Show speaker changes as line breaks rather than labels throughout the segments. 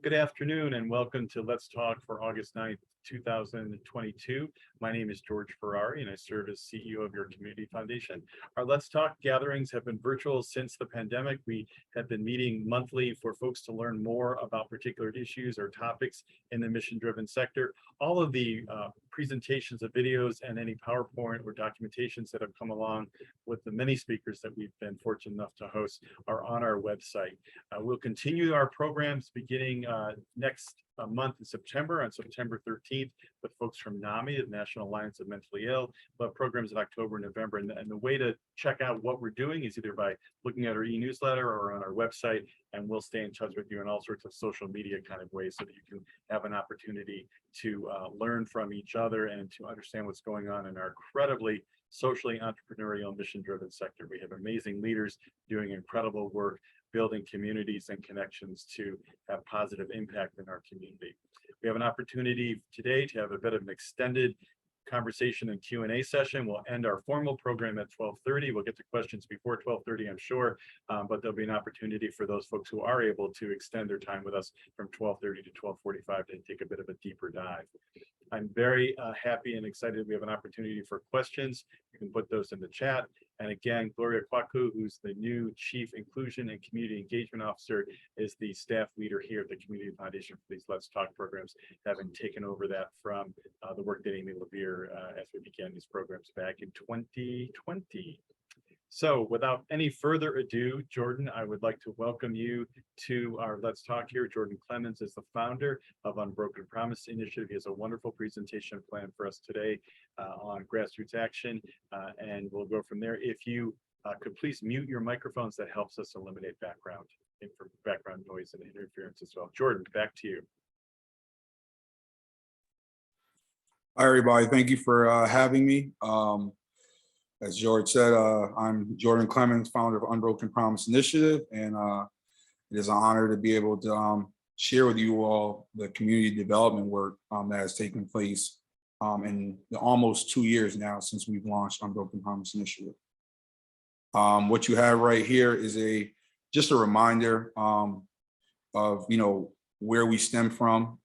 Good afternoon and welcome to Let's Talk for August 9th, 2022. My name is George Ferrari and I serve as CEO of your community foundation. Our Let's Talk gatherings have been virtual since the pandemic. We have been meeting monthly for folks to learn more about particular issues or topics in the mission-driven sector. All of the presentations of videos and any PowerPoint or documentations that have come along with the many speakers that we've been fortunate enough to host are on our website. We'll continue our programs beginning next month in September, on September 13th, with folks from NAMI, the National Alliance of Mentally Ill, but programs in October and November. And the way to check out what we're doing is either by looking at our e-newsletter or on our website, and we'll stay in touch with you in all sorts of social media kind of ways so that you can have an opportunity to learn from each other and to understand what's going on in our incredibly socially entrepreneurial mission-driven sector. We have amazing leaders doing incredible work, building communities and connections to have positive impact in our community. We have an opportunity today to have a bit of an extended conversation and Q&A session. We'll end our formal program at 12:30. We'll get to questions before 12:30, I'm sure, but there'll be an opportunity for those folks who are able to extend their time with us from 12:30 to 12:45 to take a bit of a deeper dive. I'm very happy and excited we have an opportunity for questions. You can put those in the chat. And again, Gloria Kwaku, who's the new Chief Inclusion and Community Engagement Officer, is the staff leader here at the Community Foundation for these Let's Talk programs, having taken over that from the work that Amy Levere as we began these programs back in 2020. So without any further ado, Jordan, I would like to welcome you to our Let's Talk here. Jordan Clemons is the founder of Unbroken Promise Initiative. He has a wonderful presentation plan for us today on grassroots action, and we'll go from there. If you could please mute your microphones, that helps us eliminate background noise and interference as well. Jordan, back to you.
Hi, everybody. Thank you for having me. As George said, I'm Jordan Clemons, founder of Unbroken Promise Initiative, and it is an honor to be able to share with you all the community development work that has taken place in the almost 2 years now since we've launched Unbroken Promise Initiative. What you have right here is just a reminder of where we stem from.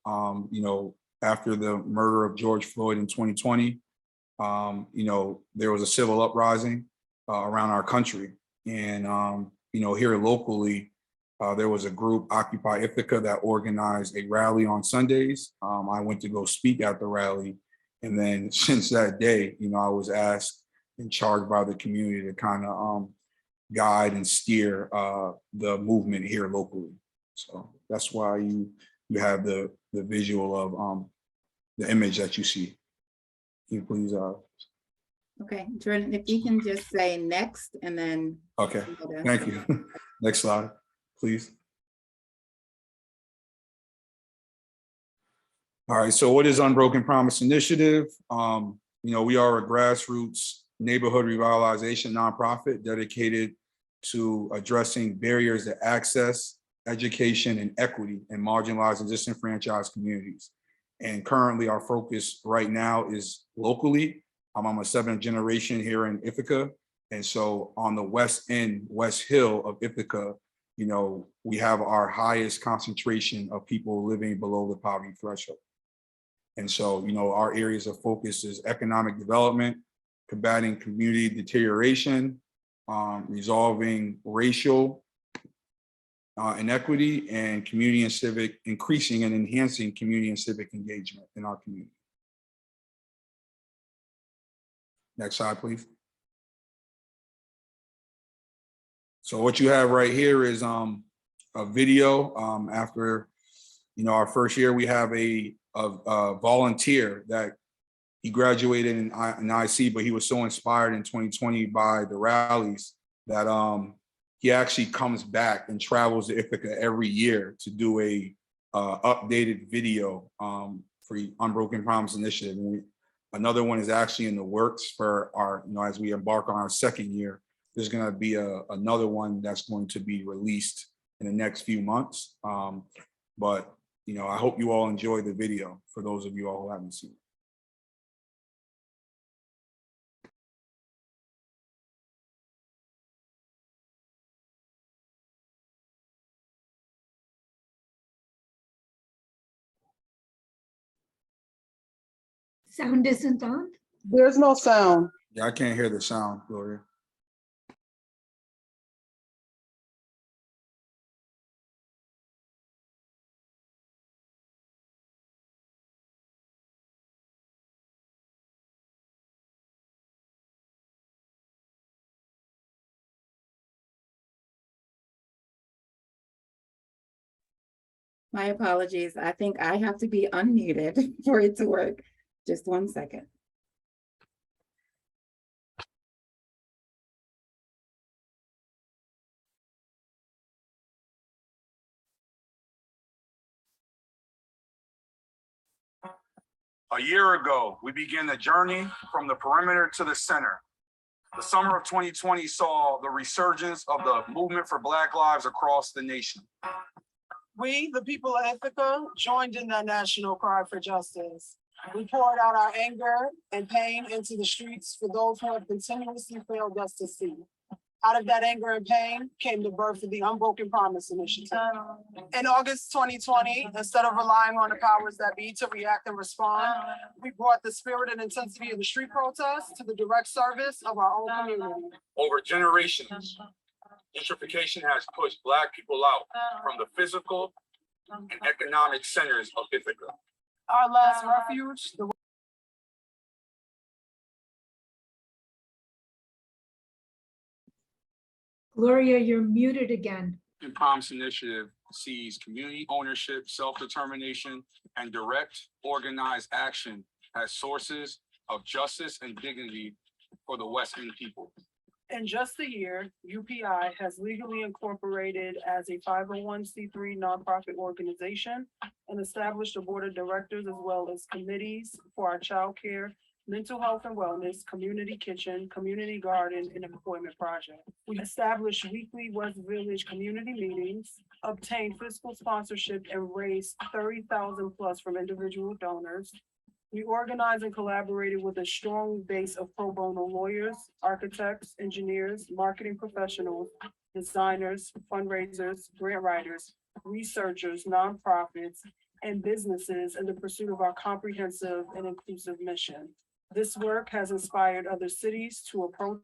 After the murder of George Floyd in 2020. There was a civil uprising around our country. And, here locally, there was a group, Occupy Ithaca, that organized a rally on Sundays. I went to go speak at the rally. And then since that day, I was asked and charged by the community to kind of guide and steer the movement here locally. So that's why you have the visual of the image that you see. You please
Okay, Jordan, if you can just say next and then.
Okay, thank you. Next slide, please. All right, so what is Unbroken Promise Initiative? We are a grassroots neighborhood revitalization nonprofit dedicated to addressing barriers to access, education, and equity in marginalized and disenfranchised communities. And currently our focus right now is locally. I'm a 7th generation here in Ithaca. And so on the west end, West Hill of Ithaca, we have our highest concentration of people living below the poverty threshold. And so, our areas of focus is economic development, combating community deterioration, resolving racial inequity, and community and civic, increasing and enhancing community and civic engagement in our community. Next slide, please. So what you have right here is a video. After our first year, we have a volunteer that he graduated in IC, but he was so inspired in 2020 by the rallies that he actually comes back and travels to Ithaca every year to do a updated video for Unbroken Promise Initiative. And another one is actually in the works for our, as we embark on our 2nd year. There's going to be another one that's going to be released in the next few months. But I hope you all enjoy the video for those of you all who haven't seen it.
Sound isn't on?
There's no sound.
Yeah, I can't hear the sound, Gloria.
My apologies. I think I have to be unmuted for it to work. Just 1 second.
A year ago, we began the journey from the perimeter to the center. The summer of 2020 saw the resurgence of the movement for Black lives across the nation.
We, the people of Ithaca, joined in that national cry for justice. We poured out our anger and pain into the streets for those who have continuously failed us to see. Out of that anger and pain came the birth of the Unbroken Promise Initiative. In August 2020, instead of relying on the powers that be to react and respond, we brought the spirit and intensity of the street protests to the direct service of our own community.
Over generations, gentrification has pushed Black people out from the physical and economic centers of Ithaca.
Our last refuge, the
Gloria, you're muted again.
Unbroken Promise Initiative sees community ownership, self-determination, and direct organized action as sources of justice and dignity for the West End people.
In just a year, UPI has legally incorporated as a 501c3 nonprofit organization and established a board of directors as well as committees for our childcare, mental health and wellness, community kitchen, community garden, and employment project. We established weekly West Village community meetings, obtained fiscal sponsorship, and raised 30,000 plus from individual donors. We organized and collaborated with a strong base of pro bono lawyers, architects, engineers, marketing professionals, designers, fundraisers, grant writers, researchers, nonprofits, and businesses in the pursuit of our comprehensive and inclusive mission. This work has inspired other cities to approach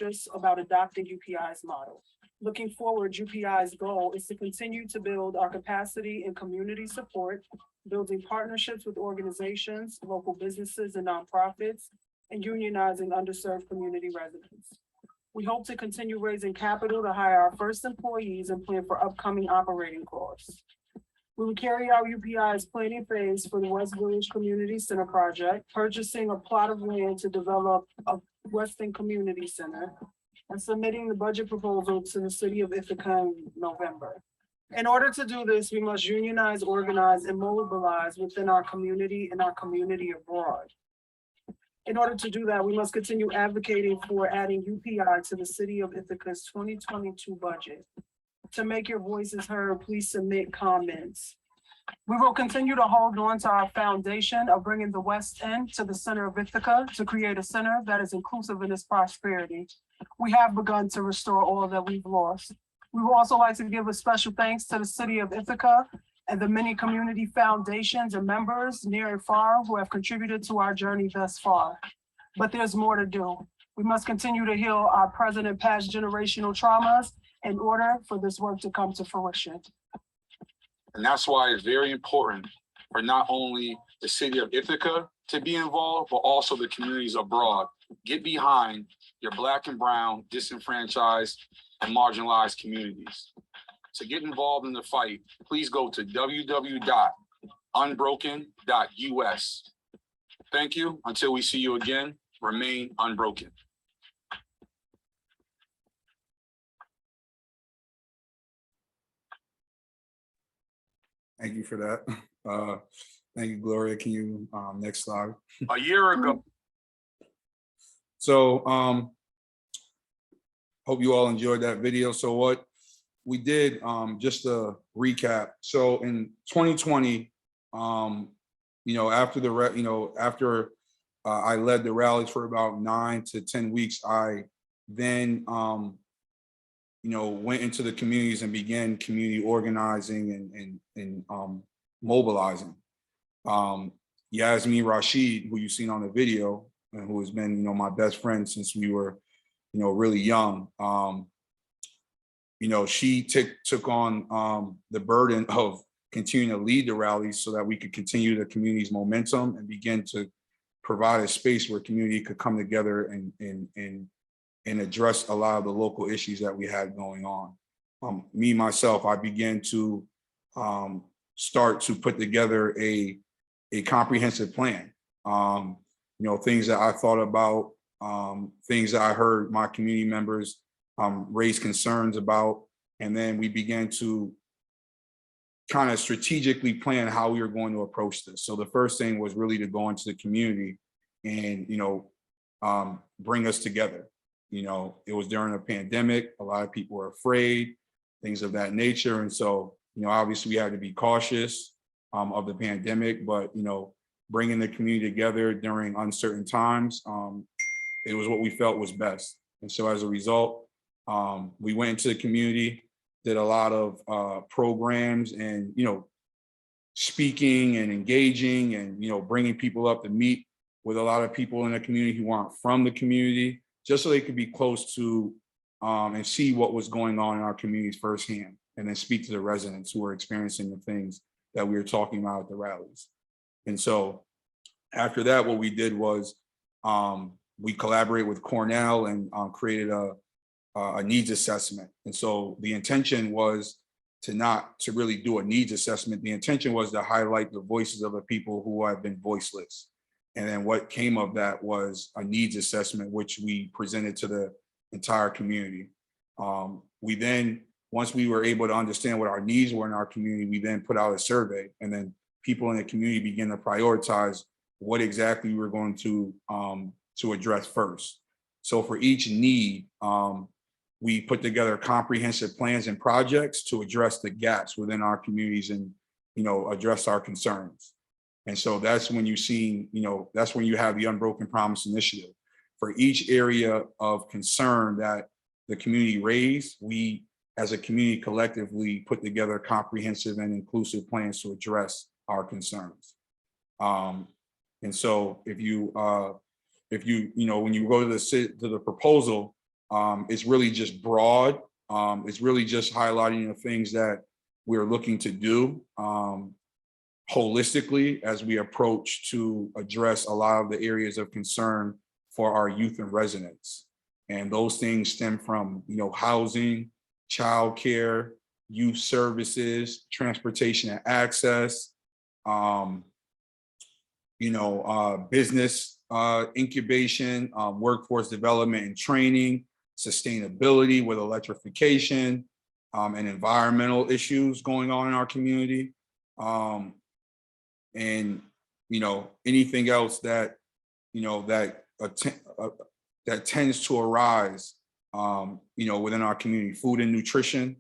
us about adopting UPI's model. Looking forward, UPI's goal is to continue to build our capacity and community support, building partnerships with organizations, local businesses, and nonprofits, and unionizing underserved community residents. We hope to continue raising capital to hire our first employees and plan for upcoming operating costs. We will carry out UPI's planning phase for the West Village Community Center project, purchasing a plot of land to develop a Western Community Center, and submitting the budget proposal to the city of Ithaca in November. In order to do this, we must unionize, organize, and mobilize within our community and our community abroad. In order to do that, we must continue advocating for adding UPI to the city of Ithaca's 2022 budget. To make your voices heard, please submit comments. We will continue to hold on to our foundation of bringing the West End to the center of Ithaca to create a center that is inclusive in its prosperity. We have begun to restore all that we've lost. We would also like to give a special thanks to the city of Ithaca and the many community foundations and members near and far who have contributed to our journey thus far. But there's more to do. We must continue to heal our present and past generational traumas in order for this work to come to fruition.
And that's why it's very important for not only the city of Ithaca to be involved, but also the communities abroad. Get behind your Black and brown, disenfranchised, and marginalized communities. To get involved in the fight, please go to www.unbroken.us. Thank you. Until we see you again, remain unbroken. Thank you for that. Thank you, Gloria. Can you, next slide? A year ago. So, hope you all enjoyed that video. So what we did, just to recap. So in 2020, after I led the rallies for about 9 to 10 weeks, I then, went into the communities and began community organizing and mobilizing. Yasmin Rashid, who you've seen on the video, and who has been, my best friend since we were, really young. She took on the burden of continuing to lead the rallies so that we could continue the community's momentum and begin to provide a space where community could come together and address a lot of the local issues that we had going on. Myself, I began to start to put together a comprehensive plan. Things that I thought about, things that I heard my community members raise concerns about, and then we began to kind of strategically plan how we were going to approach this. So the first thing was really to go into the community and, bring us together. It was during a pandemic, a lot of people were afraid, things of that nature. And so, obviously we had to be cautious of the pandemic, but, bringing the community together during uncertain times, it was what we felt was best. And so as a result, we went into the community, did a lot of programs and, speaking and engaging and, bringing people up to meet with a lot of people in the community who aren't from the community, just so they could be close to and see what was going on in our communities firsthand, and then speak to the residents who were experiencing the things that we were talking about at the rallies. And so after that, what we did was we collaborated with Cornell and created a needs assessment. And so the intention was not to really do a needs assessment. The intention was to highlight the voices of the people who have been voiceless. And then what came of that was a needs assessment, which we presented to the entire community. We then, once we were able to understand what our needs were in our community, we then put out a survey, and then people in the community began to prioritize what exactly we were going to address first. So for each need, we put together comprehensive plans and projects to address the gaps within our communities and, address our concerns. And so that's when that's when you have the Unbroken Promise Initiative. For each area of concern that the community raised, we as a community collectively put together comprehensive and inclusive plans to address our concerns. And so if you when you go to the proposal, it's really just broad. It's really just highlighting the things that we're looking to do holistically as we approach to address a lot of the areas of concern for our youth and residents. And those things stem from, housing, childcare, youth services, transportation and access, business incubation, workforce development and training, sustainability with electrification, and environmental issues going on in our community. And, anything else that, that tends to arise, within our community. Food and nutrition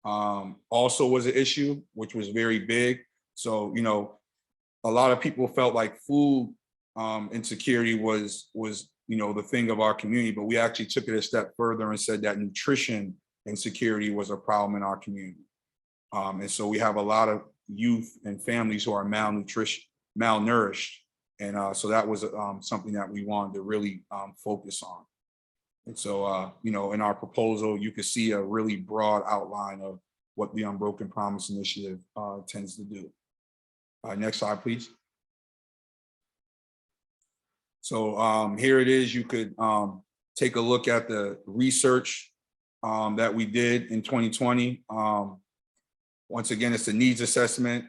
also was an issue, which was very big. So, a lot of people felt like food insecurity was the thing of our community, but we actually took it a step further and said that nutrition insecurity was a problem in our community. And so we have a lot of youth and families who are malnourished. And so that was something that we wanted to really focus on. And so, in our proposal, you can see a really broad outline of what the Unbroken Promise Initiative tends to do. Next slide, please. So here it is. You could take a look at the research that we did in 2020. Once again, it's a needs assessment.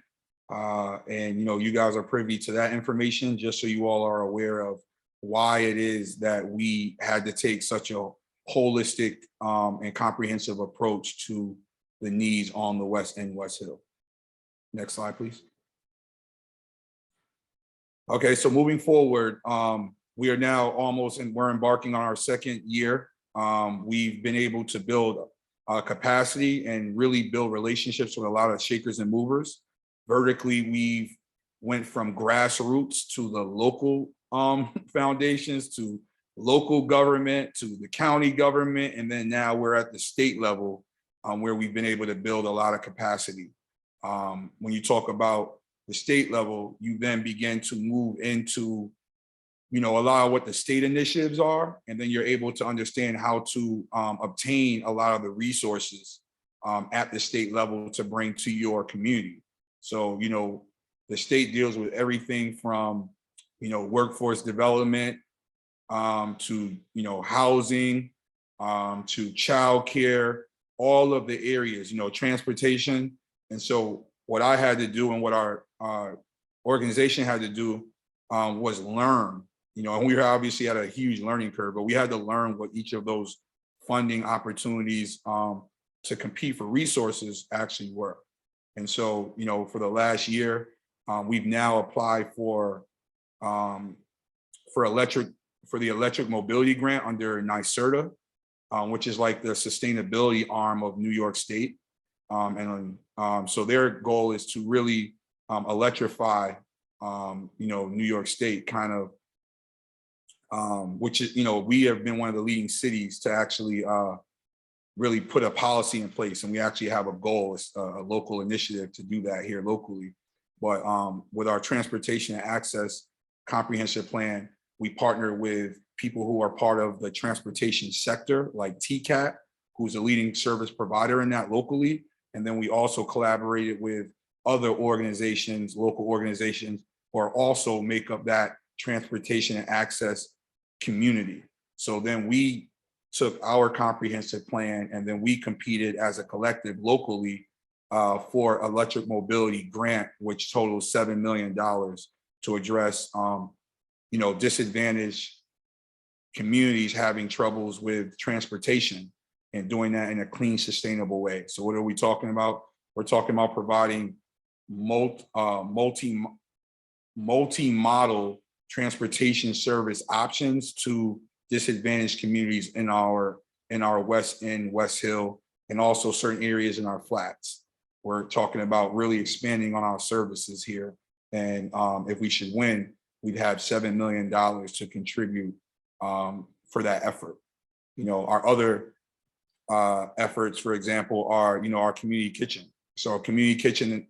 And, you guys are privy to that information, just so you all are aware of why it is that we had to take such a holistic and comprehensive approach to the needs on the West End, West Hill. Next slide, please. Okay, so moving forward, we are now we're embarking on our second year. We've been able to build capacity and really build relationships with a lot of shakers and movers. Vertically, we've went from grassroots to the local foundations, to local government, to the county government, and then now we're at the state level where we've been able to build a lot of capacity. When you talk about the state level, you then begin to move into, a lot of what the state initiatives are, and then you're able to understand how to obtain a lot of the resources at the state level to bring to your community. So, the state deals with everything from, workforce development to, housing, to childcare, all of the areas, transportation. And so what I had to do and what our organization had to do was learn, and we were obviously at a huge learning curve, but we had to learn what each of those funding opportunities to compete for resources actually were. And so, for the last year, we've now applied for the electric mobility grant under NYSERDA, which is like the sustainability arm of New York State. So their goal is to really electrify, New York State, kind of, which is, we have been one of the leading cities to actually really put a policy in place, and we actually have a goal, it's a local initiative to do that here locally. But with our transportation and access comprehensive plan, we partner with people who are part of the transportation sector, like TCAT, who's a leading service provider in that locally. And then we also collaborated with other organizations, local organizations, who are also make up that transportation and access community. So then we took our comprehensive plan and then we competed as a collective locally for electric mobility grant, which totals $7 million to address, disadvantaged communities having troubles with transportation and doing that in a clean, sustainable way. So what are we talking about? We're talking about providing multi-model transportation service options to disadvantaged communities in our West End, West Hill, and also certain areas in our flats. We're talking about really expanding on our services here. And if we should win, we'd have $7 million to contribute for that effort. Our other efforts, for example, are, our community kitchen. So our community kitchen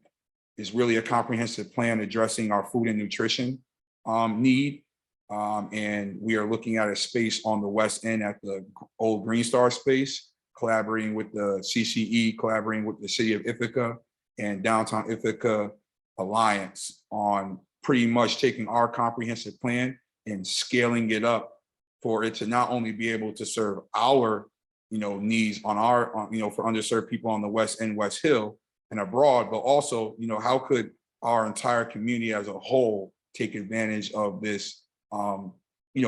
is really a comprehensive plan addressing our food and nutrition need. And we are looking at a space on the West End at the old Green Star space, collaborating with the CCE, collaborating with the city of Ithaca and Downtown Ithaca Alliance on pretty much taking our comprehensive plan and scaling it up for it to not only be able to serve our, needs for underserved people on the West End, West Hill and abroad, but also, how could our entire community as a whole take advantage of this,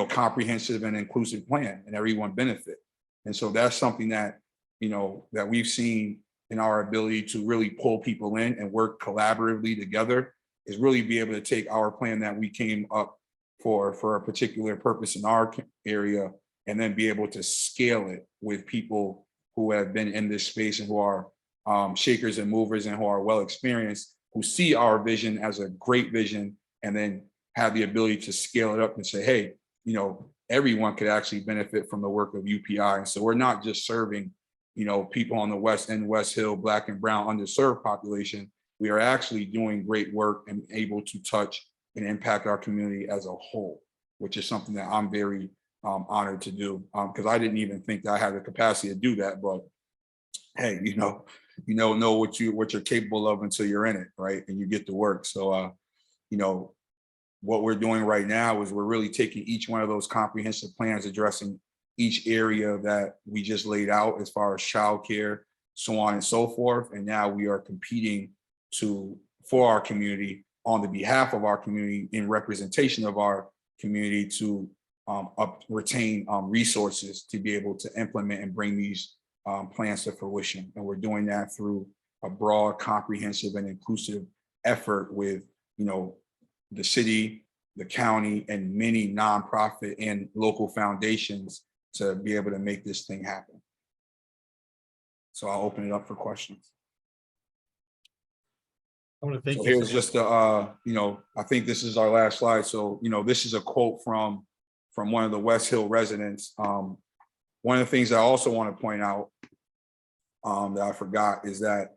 comprehensive and inclusive plan and everyone benefit. And so that's something that, that we've seen in our ability to really pull people in and work collaboratively together, is really be able to take our plan that we came up for a particular purpose in our area, and then be able to scale it with people who have been in this space and who are shakers and movers and who are well experienced, who see our vision as a great vision, and then have the ability to scale it up and say, hey, everyone could actually benefit from the work of UPI. And so we're not just serving, people on the West End, West Hill, Black and Brown underserved population. We are actually doing great work and able to touch and impact our community as a whole, which is something that I'm very honored to do, because I didn't even think that I had the capacity to do that. But hey, know what you're capable of until you're in it, right? And you get to work. So what we're doing right now is we're really taking each one of those comprehensive plans, addressing each area that we just laid out as far as childcare, so on and so forth. And now we are competing for our community, on the behalf of our community, in representation of our community, to retain resources to be able to implement and bring these plans to fruition. And we're doing that through a broad, comprehensive, and inclusive effort with, the city, the county, and many nonprofit and local foundations to be able to make this thing happen. So I'll open it up for questions.
I want to thank
So
you.
here's just I think this is our last slide. So, this is a quote from one of the West Hill residents. One of the things I also want to point out that I forgot is that,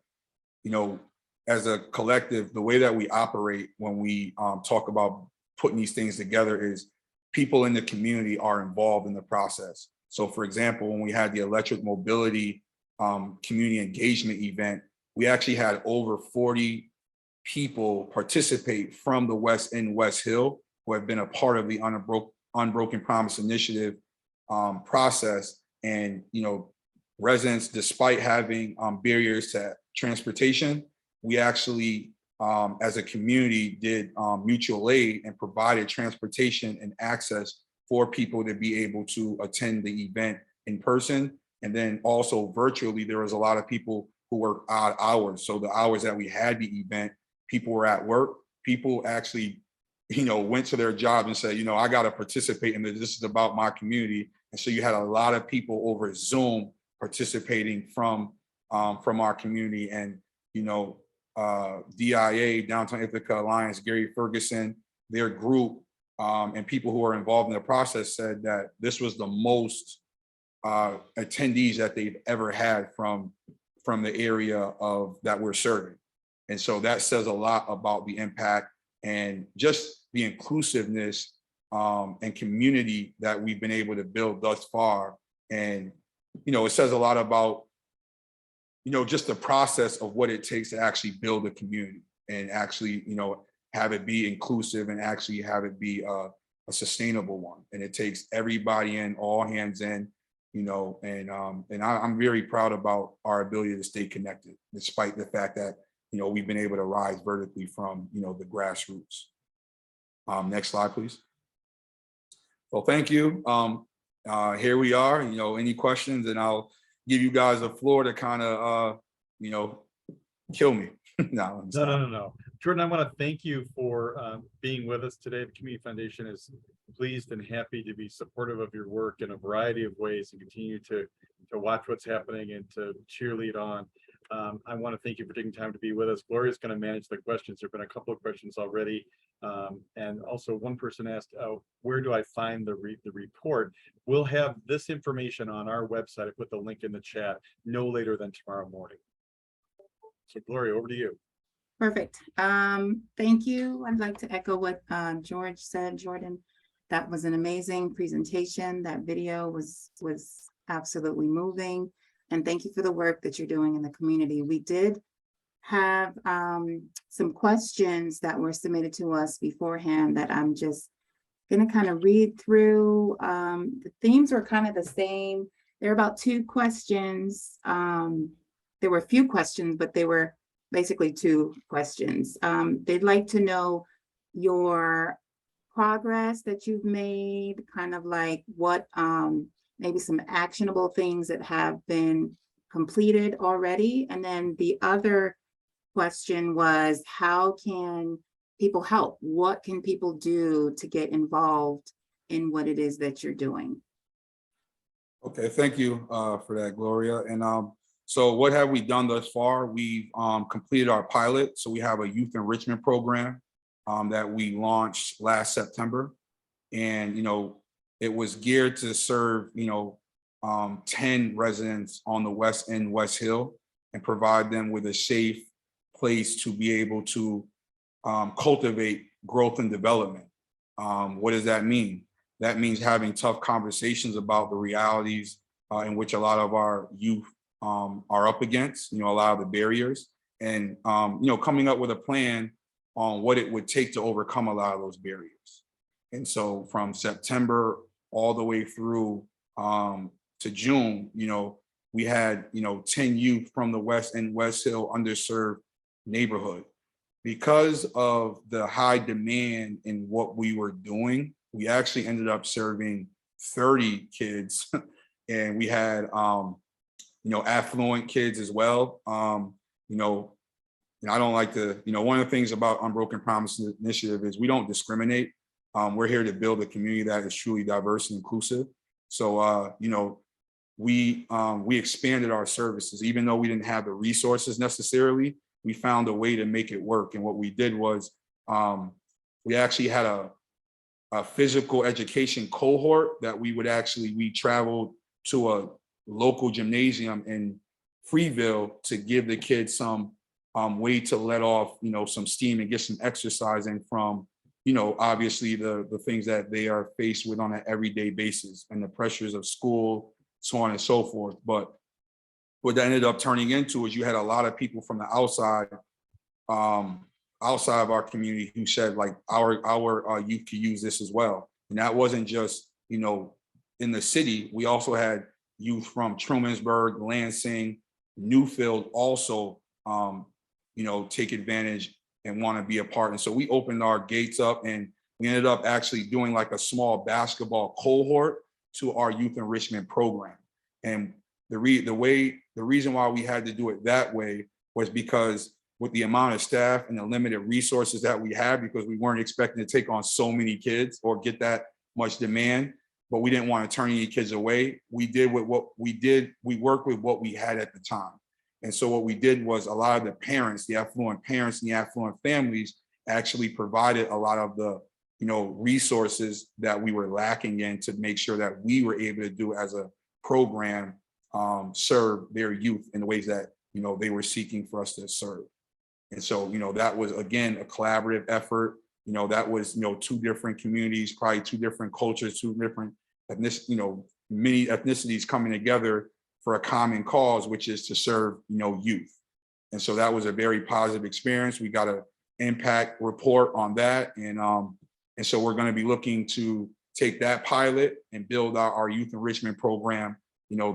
as a collective, the way that we operate when we talk about putting these things together is people in the community are involved in the process. So for example, when we had the electric mobility community engagement event, we actually had over 40 people participate from the West End, West Hill, who have been a part of the Unbroken Promise Initiative process. And, you know, residents, despite having barriers to transportation, we actually, as a community, did mutual aid and provided transportation and access for people to be able to attend the event in person. And then also virtually, there was a lot of people who work odd hours. So the hours that we had the event, people were at work. People actually, you know, went to their job and said, you know, I got to participate in this. This is about my community. And so you had a lot of people over Zoom participating from our community. And, you know, DIA, Downtown Ithaca Alliance, Gary Ferguson, their group, and people who are involved in the process said that this was the most attendees that they've ever had from the area of that we're serving. And so that says a lot about the impact and just the inclusiveness and community that we've been able to build thus far. And, you know, it says a lot about, you know, just the process of what it takes to actually build a community and actually, you know, have it be inclusive and actually have it be a sustainable one. And it takes everybody in, all hands in, you know, and I'm very proud about our ability to stay connected, despite the fact that, you know, we've been able to rise vertically from, you know, the grassroots. Next slide, please. Well, thank you. Here we are, you know, any questions, and I'll give you guys the floor to kind of, you know, kill me. No.
Jordan, I want to thank you for being with us today. The Community Foundation is pleased and happy to be supportive of your work in a variety of ways and continue to watch what's happening and to cheerlead on. I want to thank you for taking time to be with us. Gloria's going to manage the questions. There have been a couple of questions already. And also one person asked, where do I find the report? We'll have this information on our website. I put the link in the chat no later than tomorrow morning. So Gloria, over to you.
Perfect. Thank you. I'd like to echo what George said, Jordan. That was an amazing presentation. That video was absolutely moving. And thank you for the work that you're doing in the community. We did have some questions that were submitted to us beforehand that I'm just going to kind of read through. The themes were kind of the same. There are about 2 questions. There were a few questions, but they were basically 2 questions. They'd like to know your progress that you've made, kind of like what maybe some actionable things that have been completed already. And then the other question was, how can people help? What can people do to get involved in what it is that you're doing?
Okay, thank you for that, Gloria. And so what have we done thus far? We've completed our pilot. So we have a youth enrichment program that we launched last September. And, you know, it was geared to serve, you know, 10 residents on the West End, West Hill, and provide them with a safe place to be able to cultivate growth and development. What does that mean? That means having tough conversations about the realities in which a lot of our youth are up against, you know, a lot of the barriers, and, you know, coming up with a plan on what it would take to overcome a lot of those barriers. And so from September all the way through to June, you know, we had, you know, 10 youth from the West End, West Hill underserved neighborhood. Because of the high demand in what we were doing, we actually ended up serving 30 kids. And we had, you know, affluent kids as well. You know, and I don't like to, you know, one of the things about Unbroken Promise Initiative is we don't discriminate. We're here to build a community that is truly diverse and inclusive. So, you know, we expanded our services, even though we didn't have the resources necessarily. We found a way to make it work. And what we did was we actually had a physical education cohort that we traveled to a local gymnasium in Freeville to give the kids some way to let off, some steam and get some exercise in from, obviously the things that they are faced with on an everyday basis and the pressures of school, so on and so forth. But what that ended up turning into is you had a lot of people from the outside of our community who said like our youth could use this as well. And that wasn't just, in the city. We also had youth from Trumansburg, Lansing, Newfield also, take advantage and want to be a part. And so we opened our gates up and we ended up actually doing like a small basketball cohort to our youth enrichment program. And the reason why we had to do it that way was because with the amount of staff and the limited resources that we had, because we weren't expecting to take on so many kids or get that much demand, but we didn't want to turn any kids away. We worked with what we had at the time. And so what we did was a lot of the parents, the affluent parents and the affluent families actually provided a lot of the, resources that we were lacking in to make sure that we were able to do as a program, serve their youth in the ways that, they were seeking for us to serve. And so, that was, again, a collaborative effort. That was, two different communities, probably two different cultures, two different many ethnicities coming together for a common cause, which is to serve, youth. And so that was a very positive experience. We got an impact report on that. And so we're going to be looking to take that pilot and build out our youth enrichment program,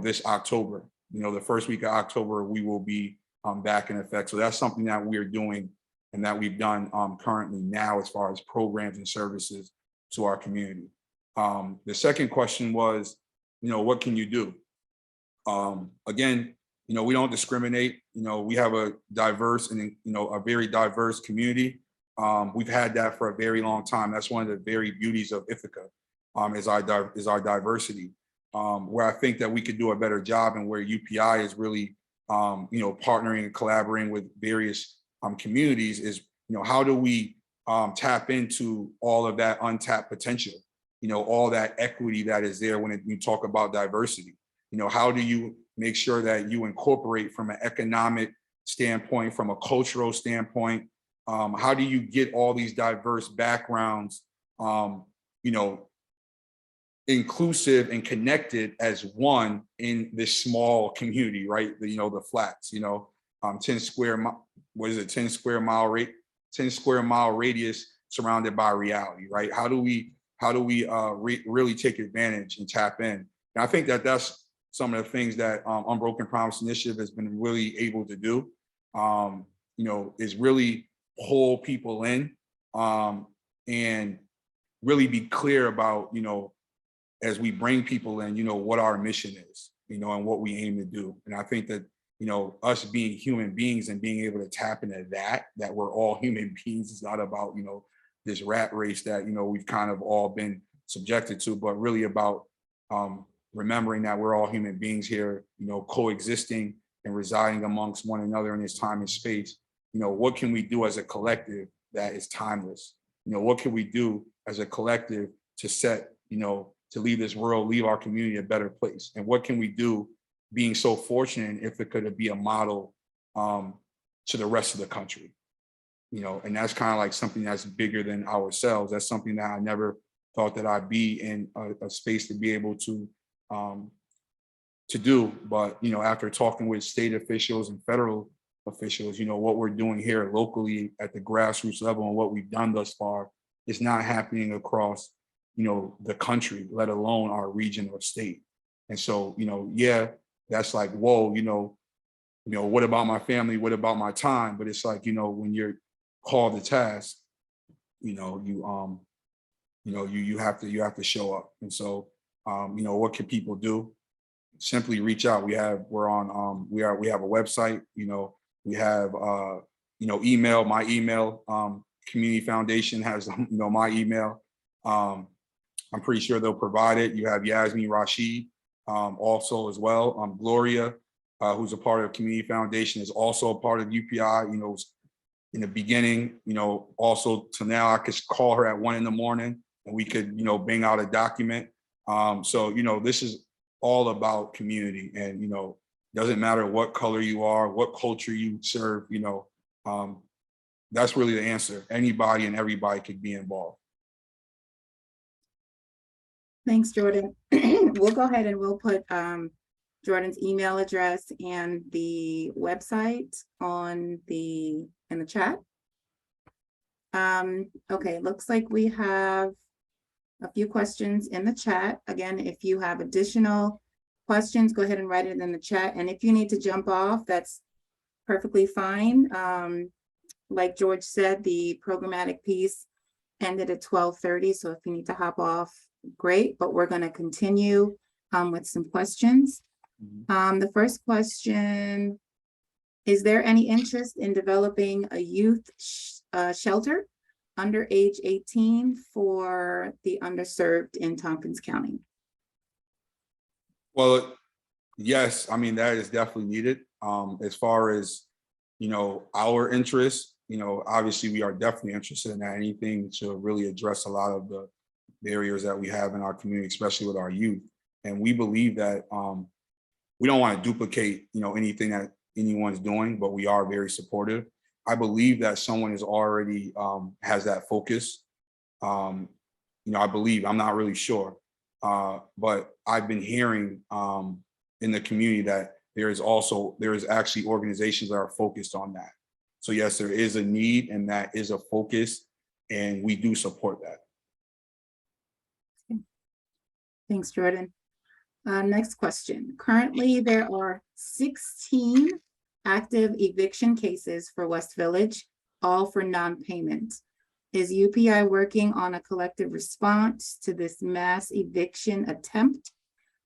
this October. The first week of October, we will be back in effect. So that's something that we're doing and that we've done currently now as far as programs and services to our community. The second question was, what can you do? Again, we don't discriminate. We have a diverse and, a very diverse community. We've had that for a very long time. That's one of the very beauties of Ithaca, is our diversity. Where I think that we could do a better job and where UPI is really, partnering and collaborating with various communities is, how do we tap into all of that untapped potential, all that equity that is there when you talk about diversity. How do you make sure that you incorporate from an economic standpoint, from a cultural standpoint? How do you get all these diverse backgrounds, inclusive and connected as one in this small community, right? The flats, 10 square mile radius surrounded by reality, right? How do we really take advantage and tap in? And I think that that's some of the things that Unbroken Promise Initiative has been really able to do, is really pull people in and really be clear about, as we bring people in, what our mission is, and what we aim to do. And I think that, us being human beings and being able to tap into that we're all human beings is not about, this rat race that, we've kind of all been subjected to, but really about remembering that we're all human beings here, coexisting and residing amongst one another in this time and space. What can we do as a collective that is timeless? What can we do as a collective to set, to leave this world, leave our community a better place? And what can we do being so fortunate in Ithaca to be a model to the rest of the country? And that's kind of like something that's bigger than ourselves. That's something that I never thought that I'd be in a space to be able to do. But, after talking with state officials and federal officials, what we're doing here locally at the grassroots level and what we've done thus far is not happening across, the country, let alone our region or state. And so, yeah, that's like, whoa, what about my family? What about my time? But it's like, when you're called to task, you have to show up. And so, what can people do? Simply reach out. We have a website, we have, email, my email, Community Foundation has, my email. I'm pretty sure they'll provide it. You have Yasmin Rashid also as well. Gloria, who's a part of Community Foundation, is also a part of UPI, in the beginning, also to now I could call her at 1 a.m. and we could, bang out a document. So, this is all about community and, doesn't matter what color you are, what culture you serve, That's really the answer. Anybody and everybody could be involved.
Thanks, Jordan. We'll go ahead and we'll put Jordan's email address and the website in the chat. Okay, looks like we have a few questions in the chat. Again, if you have additional questions, go ahead and write it in the chat. And if you need to jump off, that's perfectly fine. Like George said, the programmatic piece ended at 12:30. So if you need to hop off, great, but we're going to continue with some questions. The first question, is there any interest in developing a youth shelter under age 18 for the underserved in Tompkins County?
Well, yes, I mean, that is definitely needed. As far as, our interest, obviously we are definitely interested in that. Anything to really address a lot of the barriers that we have in our community, especially with our youth. And we believe that we don't want to duplicate, anything that anyone's doing, but we are very supportive. I believe that someone is already has that focus. I believe, I'm not really sure, but I've been hearing in the community that there is actually organizations that are focused on that. So yes, there is a need and that is a focus, and we do support that.
Thanks, Jordan. Next question. Currently, there are 16 active eviction cases for West Village, all for non-payment. Is UPI working on a collective response to this mass eviction attempt?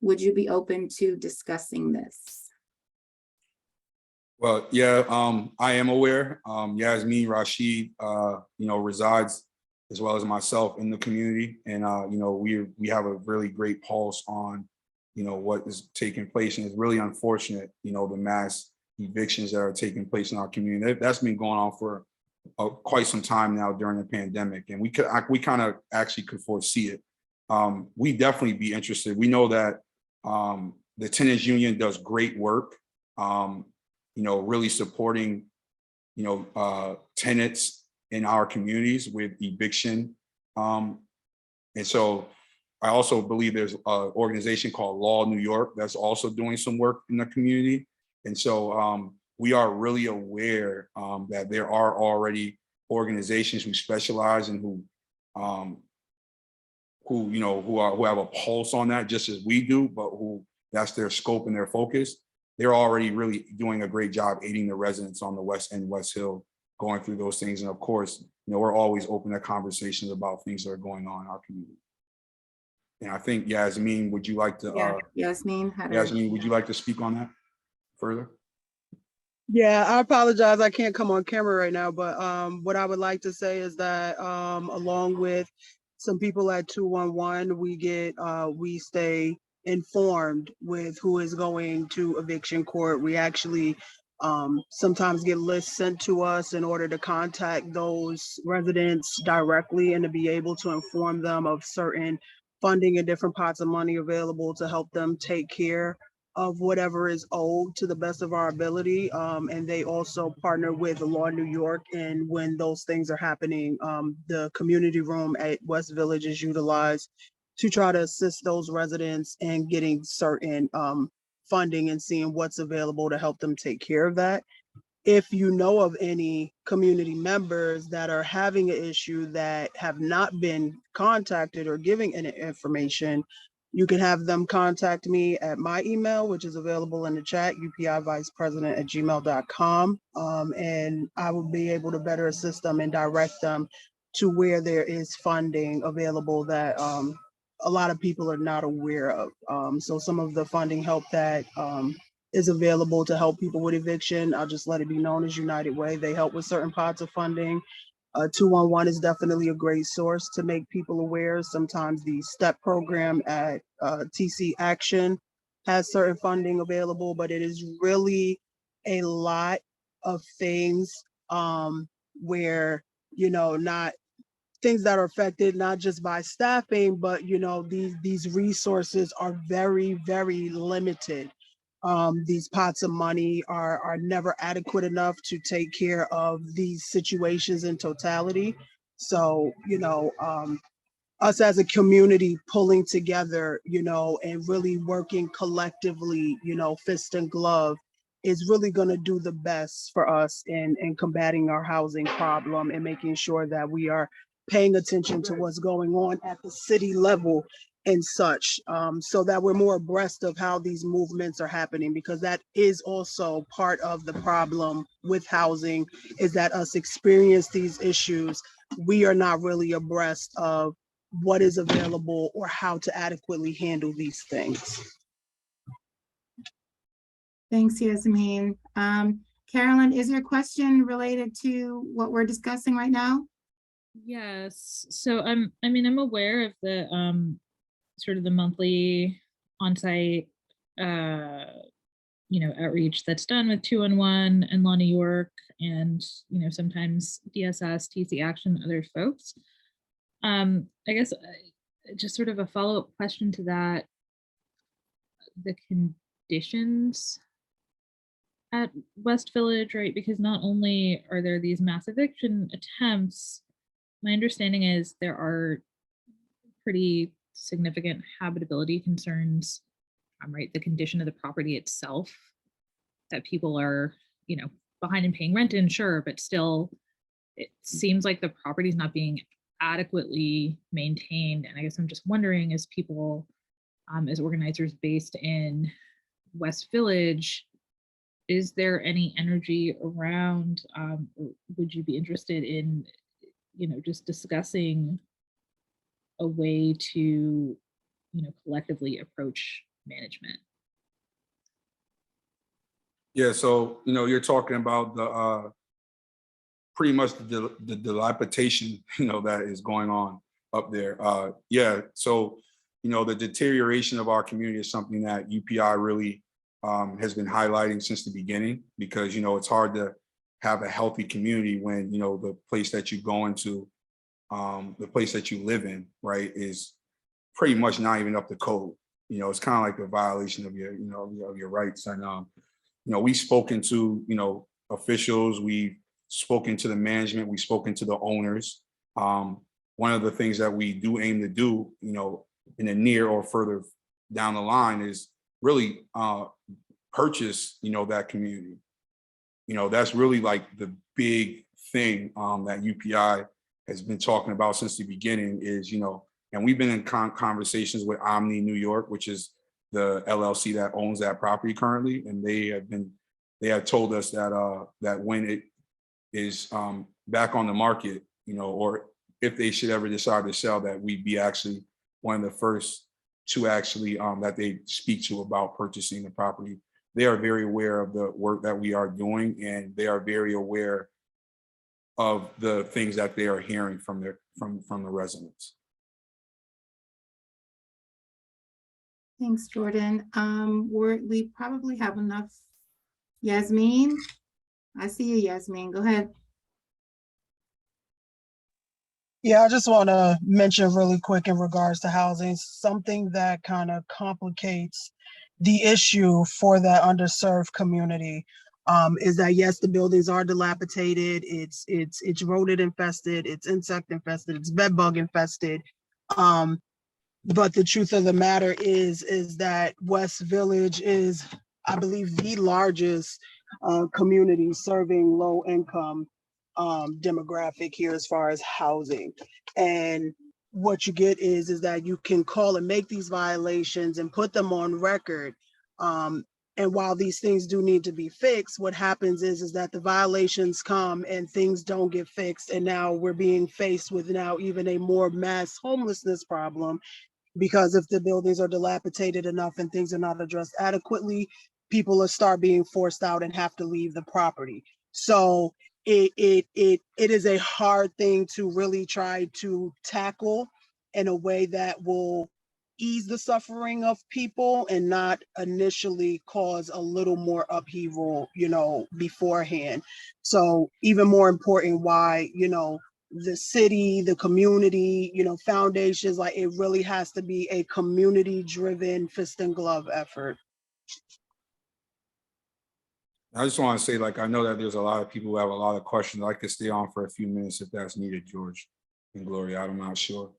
Would you be open to discussing this?
Well, yeah, I am aware. Yasmin Rashid, resides as well as myself in the community, and we have a really great pulse on what is taking place, and it's really unfortunate, the mass evictions that are taking place in our community. That's been going on for quite some time now during the pandemic, and we kind of actually could foresee it. We definitely be interested. We know that the tenants union does great work, really supporting tenants in our communities with eviction. And so I also believe there's an organization called Law New York that's also doing some work in the community. And so we are really aware that there are already organizations who specialize and who have a pulse on that, just as we do, but who that's their scope and their focus. They're already really doing a great job aiding the residents on the West End, West Hill, going through those things. And of course, we're always open to conversations about things that are going on in our community. And I think, Yasmin, would you like to?
Yasmin,
would you like to speak on that further?
Yeah, I apologize. I can't come on camera right now, but what I would like to say is that along with some people at 211, we stay informed with who is going to eviction court. We actually sometimes get lists sent to us in order to contact those residents directly and to be able to inform them of certain funding and different pots of money available to help them take care of whatever is owed to the best of our ability. And they also partner with Law New York, and when those things are happening, the community room at West Village is utilized to try to assist those residents in getting certain funding and seeing what's available to help them take care of that. If you know of any community members that are having an issue that have not been contacted or giving any information, you can have them contact me at my email, which is available in the chat, upivicepresident@gmail.com. And I will be able to better assist them and direct them to where there is funding available that a lot of people are not aware of. So some of the funding help that is available to help people with eviction, I'll just let it be known as United Way. They help with certain pots of funding. 211 is definitely a great source to make people aware. Sometimes the STEP program at TC Action has certain funding available, but it is really a lot of things where, not things that are affected not just by staffing, but these resources are very, very limited. These pots of money are never adequate enough to take care of these situations in totality. So, us as a community pulling together, and really working collectively, fist and glove is really going to do the best for us in combating our housing problem and making sure that we are paying attention to what's going on at the city level and such, so that we're more abreast of how these movements are happening, because that is also part of the problem with housing, is that us experience these issues. We are not really abreast of what is available or how to adequately handle these things.
Thanks, Yasmin. Carolyn, is your question related to what we're discussing right now?
Yes. So I'm aware of the sort of the monthly on-site outreach that's done with 211 and Law New York, and sometimes DSS, TC Action, other folks. I guess just sort of a follow-up question to that, the conditions at West Village, right? Because not only are there these mass eviction attempts, my understanding is there are pretty significant habitability concerns, right? The condition of the property itself, that people are, behind in paying rent in, sure, but still, it seems like the property is not being adequately maintained. And I guess I'm just wondering, as people, as organizers based in West Village, is there any energy around, would you be interested in, just discussing a way to, collectively approach management?
Yeah, so, you're talking about the pretty much the dilapidation, that is going on up there. Yeah, so, the deterioration of our community is something that UPI really has been highlighting since the beginning, because, it's hard to have a healthy community when, the place that you go into, the place that you live in, right, is pretty much not even up to code. It's kind of like a violation of your, of your rights. And, we've spoken to, officials, we've spoken to the management, we've spoken to the owners. One of the things that we do aim to do, in the near or further down the line is really purchase, that community. That's really like the big thing that UPI has been talking about since the beginning is, and we've been in conversations with Omni New York, which is the LLC that owns that property currently. And they have told us that that when it is back on the market, or if they should ever decide to sell, that we'd be actually one of the first to actually that they speak to about purchasing the property. They are very aware of the work that we are doing, and they are very aware of the things that they are hearing from the residents.
Thanks, Jordan. We probably have enough. Yasmin, I see you, Yasmin. Go ahead.
Yeah, I just want to mention really quick in regards to housing, something that kind of complicates the issue for that underserved community, is that yes, the buildings are dilapidated, it's rodent infested, it's insect infested, it's bed bug infested. But the truth of the matter is that West Village is, I believe, the largest community serving low income demographic here as far as housing. And what you get is that you can call and make these violations and put them on record. And while these things do need to be fixed, what happens is that the violations come and things don't get fixed. And now we're being faced with now even a more mass homelessness problem, because if the buildings are dilapidated enough and things are not addressed adequately, people will start being forced out and have to leave the property. So it is a hard thing to really try to tackle in a way that will ease the suffering of people and not initially cause a little more upheaval, beforehand. So even more important why, the city, the community, foundations, like it really has to be a community driven fist and glove effort.
I just want to say, like, I know that there's a lot of people who have a lot of questions. I could stay on for a few minutes if that's needed, George and Gloria. I'm not sure.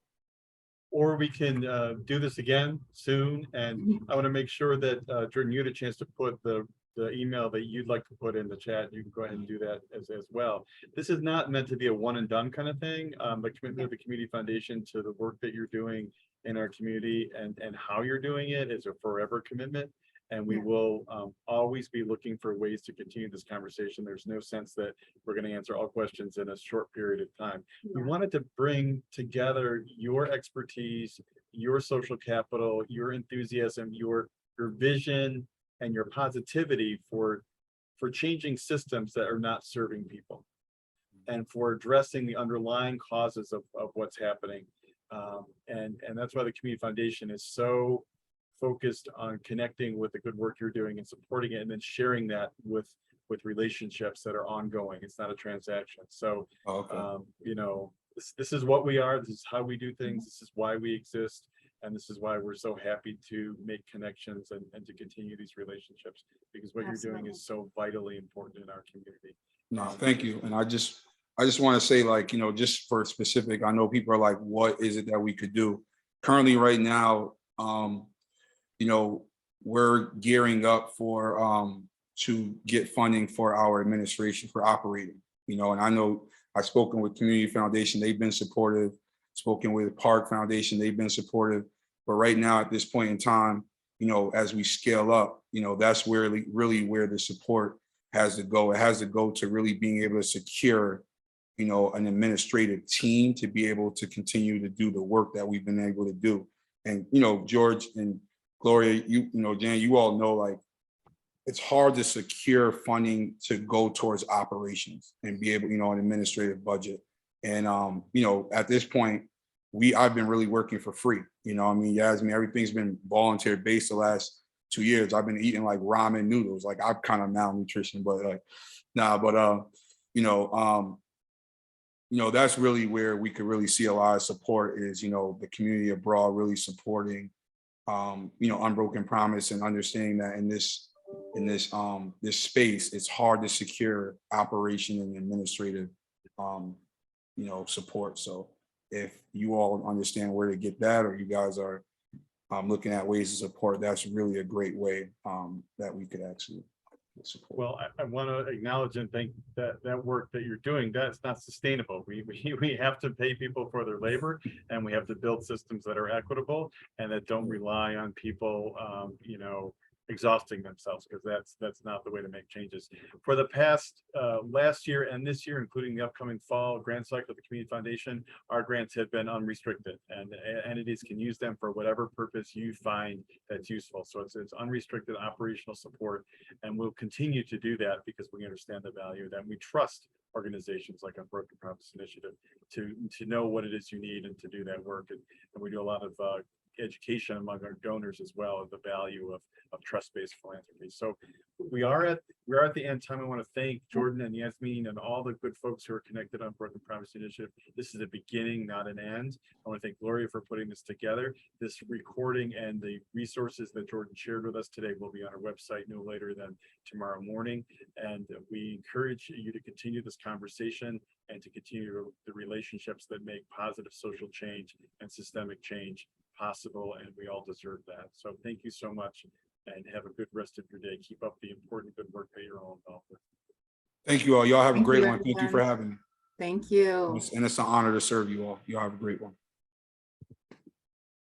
Or we can do this again soon, and I want to make sure that Jordan, you had a chance to put the email that you'd like to put in the chat. You can go ahead and do that as well. This is not meant to be a one and done kind of thing. The commitment of the Community Foundation to the work that you're doing in our community and how you're doing it is a forever commitment. And we
Yeah.
will always be looking for ways to continue this conversation. There's no sense that we're going to answer all questions in a short period of time. We
Yeah.
wanted to bring together your expertise, your social capital, your enthusiasm, your vision, and your positivity for changing systems that are not serving people, and for addressing the underlying causes of what's happening. And that's why the Community Foundation is so focused on connecting with the good work you're doing and supporting it, and then sharing that with relationships that are ongoing. It's not a transaction. So,
Okay.
you know, this is what we are. This is how we do things. This is why we exist. And this is why we're so happy to make connections and to continue these relationships, because what you're doing is so vitally important in our community.
No, thank you. And I just want to say, like, you know, just for specific, I know people are like, what is it that we could do? Currently, right now, you know, we're gearing up for to get funding for our administration for operating, you know, and I know I've spoken with Community Foundation, they've been supportive, spoken with Park Foundation, they've been supportive. But right now, at this point in time, you know, as we scale up, you know, that's where really where the support has to go. It has to go to really being able to secure, you know, an administrative team to be able to continue to do the work that we've been able to do. And, you know, George and Gloria, you know, Jan, you all know, like, it's hard to secure funding to go towards operations and be able, you know, an administrative budget. And, you know, at this point, I've been really working for free. You know, I mean, Yasmin, everything's been volunteer based the last 2 years. I've been eating like ramen noodles. Like, I'm kind of malnutrition, but like, nah, but, you know, that's really where we could really see a lot of support is, you know, the community abroad really supporting, you know, Unbroken Promise, and understanding that in this space, it's hard to secure operation and administrative, you know, support. So if you all understand where to get that, or you guys are looking at ways to support, that's really a great way that we could actually support.
Well, I want to acknowledge and thank that work that you're doing. That's not sustainable. We have to pay people for their labor, and we have to build systems that are equitable and that don't rely on people, you know, exhausting themselves, because that's not the way to make changes. For the past last year and this year, including the upcoming fall grant cycle of the Community Foundation, our grants have been unrestricted, and entities can use them for whatever purpose you find that's useful. So it's unrestricted operational support, and we'll continue to do that because we understand the value of that. We trust organizations like Unbroken Promise Initiative to know what it is you need and to do that work. And we do a lot of education among our donors as well, of the value of trust-based philanthropy. So we are at the end time. I want to thank Jordan and Yasmin and all the good folks who are connected on Unbroken Promise Initiative. This is a beginning, not an end. I want to thank Gloria for putting this together. This recording and the resources that Jordan shared with us today will be on our website no later than tomorrow morning. And we encourage you to continue this conversation and to continue the relationships that make positive social change and systemic change possible, and we all deserve that. So thank you so much, and have a good rest of your day. Keep up the important good work that you're all involved with.
Thank you all. Y'all have a
Thank
great
you,
one. Thank you for
everyone.
having me.
Thank you.
And it's an honor to serve you all. Y'all have a great one.